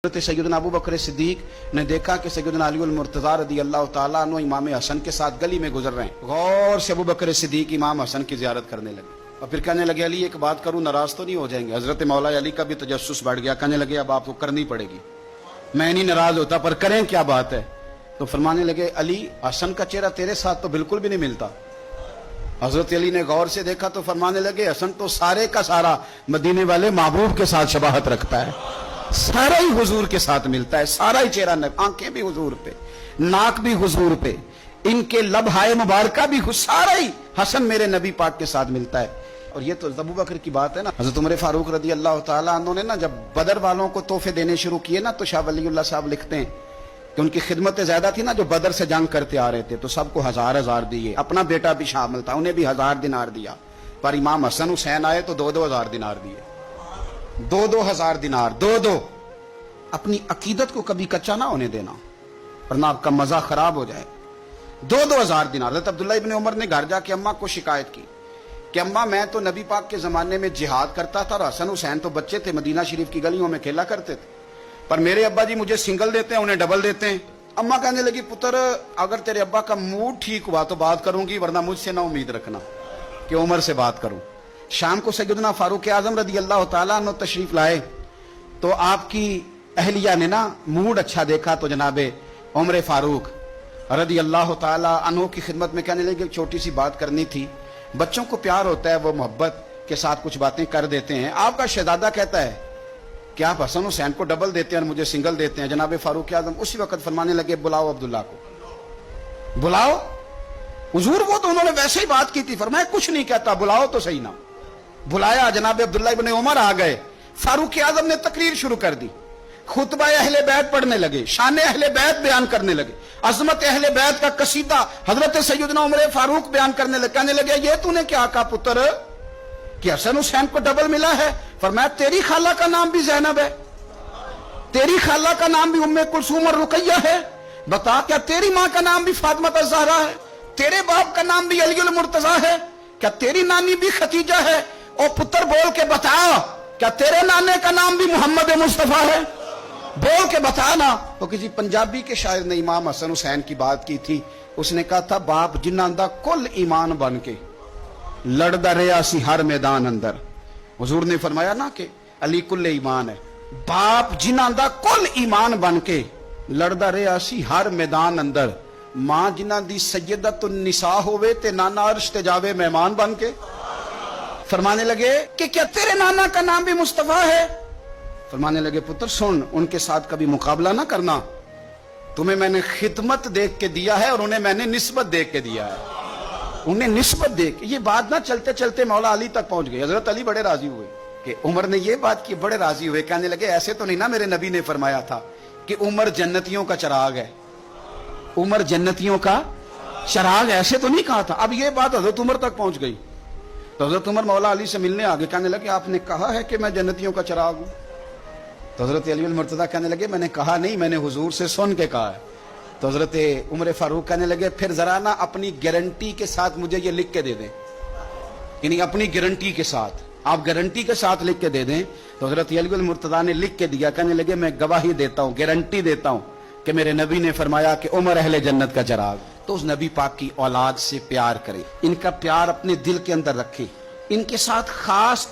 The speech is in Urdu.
حضرت سیدنا ابو بکر صدیق نے دیکھا کہ سیدنا علی المرتضیٰ رضی اللہ تعالیٰ عنہ امام حسن کے ساتھ گلی میں گزر رہے ہیں. غور سے ابو بکر صدیق امام حسن کی زیارت کرنے لگے اور پھر کہنے لگے علی ایک بات کروں، ناراض تو نہیں ہو جائیں گے؟ حضرت مولا علی کا بھی تجسس بڑھ گیا، کہنے لگے اب آپ کو کرنی پڑے گی، میں نہیں ناراض ہوتا پر کریں کیا بات ہے؟ تو فرمانے لگے علی حسن کا چہرہ تیرے ساتھ تو بالکل بھی نہیں ملتا. حضرت علی نے غور سے دیکھا تو فرمانے لگے حسن تو سارے کا سارا مدینے والے محبوب کے ساتھ شباہت رکھتا ہے، سارا ہی حضور کے ساتھ ملتا ہے، سارا ہی چہرہ، آنکھیں بھی حضور پہ، ناک بھی حضور پہ، ان کے لب ہائے مبارکہ بھی، سارا ہی حسن میرے نبی پاک کے ساتھ ملتا ہے. اور یہ تو ابو بکر کی بات ہے نا. حضرت عمر فاروق رضی اللہ تعالیٰ عنہ نے نا جب بدر والوں کو تحفے دینے شروع کیے نا تو شاہ ولی اللہ صاحب لکھتے ہیں کہ ان کی خدمتیں زیادہ تھی نا، جو بدر سے جنگ کرتے آ رہے تھے تو سب کو 1000 دیے، اپنا بیٹا بھی شامل تھا، انہیں بھی 1000 دینار دیا. پر امام حسن حسین آئے تو 2000 دینار دیے، 2000 دینار، دو. اپنی عقیدت کو کبھی کچا نہ ہونے دینا ورنہ آپ کا مزہ خراب ہو جائے. 2000 دینار. حضرت عبداللہ ابن عمر نے گھر جا کے اماں کو شکایت کی کہ اماں میں تو نبی پاک کے زمانے میں جہاد کرتا تھا اور حسن حسین تو بچے تھے، مدینہ شریف کی گلیوں میں کھیلا کرتے تھے، پر میرے ابا جی مجھے سنگل دیتے ہیں، انہیں ڈبل دیتے ہیں. اماں کہنے لگی پتر اگر تیرے ابا کا موڈ ٹھیک ہوا تو بات کروں گی، ورنہ مجھ سے نہ امید رکھنا کہ عمر سے بات کروں. شام کو سیدنا فاروق اعظم رضی اللہ تعالیٰ عنہ تشریف لائے تو آپ کی اہلیہ نے نا موڈ اچھا دیکھا تو جناب عمر فاروق رضی اللہ تعالیٰ عنہ کی خدمت میں کہنے لگے چھوٹی سی بات کرنی تھی. بچوں کو پیار ہوتا ہے، وہ محبت کے ساتھ کچھ باتیں کر دیتے ہیں. آپ کا شہزادہ کہتا ہے کہ آپ حسن حسین کو ڈبل دیتے ہیں اور مجھے سنگل دیتے ہیں. جناب فاروق اعظم اسی وقت فرمانے لگے بلاؤ عبداللہ کو، بلاؤ. حضور وہ تو انہوں نے ویسے ہی بات کی تھی، فرمایا کچھ نہیں کہتا، بلاؤ تو صحیح نا. بلایا، جناب عبداللہ ابن عمر آ گئے. فاروق اعظم نے تقریر شروع کر دی، خطبہ اہل بیت پڑھنے لگے، شان اہل بیت بیان کرنے لگے، عظمت اہل بیت کا قصیدہ حضرت سیدنا عمر فاروق بیان کرنے لگے. کہنے لگے یہ تو نے کیا کہا پتر کہ حسن حسین کو ڈبل ملا ہے؟ فرمایا تیری خالہ کا نام بھی زینب ہے، تیری خالہ کا نام بھی ام کلثوم اور رقیہ ہے، بتا کیا تیری ماں کا نام بھی فاطمہ الزہرا ہے؟ تیرے باپ کا نام بھی علی المرتضیٰ ہے؟ کیا تیری نانی بھی ختیجہ ہے؟ اور پتر بول کے بتا کیا تیرے نانے کا نام بھی محمد مصطفیٰ ہے؟ بول کے بتانا. تو کسی پنجابی کے شاعر نے امام حسن حسین کی بات کی تھی، اس نے کہا تھا باپ جنہ دا کل ایمان بن کے لڑدا رہا سی ہر میدان اندر. حضور نے فرمایا نا کہ علی کل ایمان ہے، باپ جنہ دا کل ایمان بن کے لڑدا رہا سی ہر میدان اندر، ماں جنہ دی سیدت النساء ہوئے تے نانا عرش تے جاوے مہمان بن کے. فرمانے لگے کہ کیا تیرے نانا کا نام بھی مصطفیٰ ہے؟ فرمانے لگے پتر سن، ان کے ساتھ کبھی مقابلہ نہ کرنا، تمہیں میں نے خدمت دیکھ کے دیا ہے اور انہیں میں نے نسبت دیکھ کے دیا ہے، انہیں نسبت دیکھ. یہ بات نہ چلتے چلتے مولا علی تک پہنچ گئی. حضرت علی بڑے راضی ہوئے کہ عمر نے یہ بات کی، بڑے راضی ہوئے. کہنے لگے ایسے تو نہیں نا میرے نبی نے فرمایا تھا کہ عمر جنتیوں کا چراغ ہے، عمر جنتیوں کا چراغ، ایسے تو نہیں کہا تھا. اب یہ بات حضرت عمر تک پہنچ گئی تو حضرت عمر مولا علی سے ملنے آگے. کہنے لگے آپ نے کہا ہے کہ میں جنتیوں کا چراغ ہوں؟ تو حضرت علی المرتضیٰ کہنے لگے میں نے کہا نہیں، میں نے حضور سے سن کے کہا ہے. تو حضرت عمر فاروق کہنے لگے پھر ذرا نا اپنی گارنٹی کے ساتھ مجھے یہ لکھ کے دے دیں، یعنی اپنی گارنٹی کے ساتھ، آپ گارنٹی کے ساتھ لکھ کے دے دیں. تو حضرت علی المرتضیٰ نے لکھ کے دیا. کہنے لگے میں گواہی دیتا ہوں، گارنٹی دیتا ہوں کہ میرے نبی نے فرمایا کہ عمر اہل جنت کا چراغ. تو اس نبی پاک کی اولاد سے پیار کرے، ان کا پیار اپنے دل کے اندر رکھے، ان کے ساتھ خاص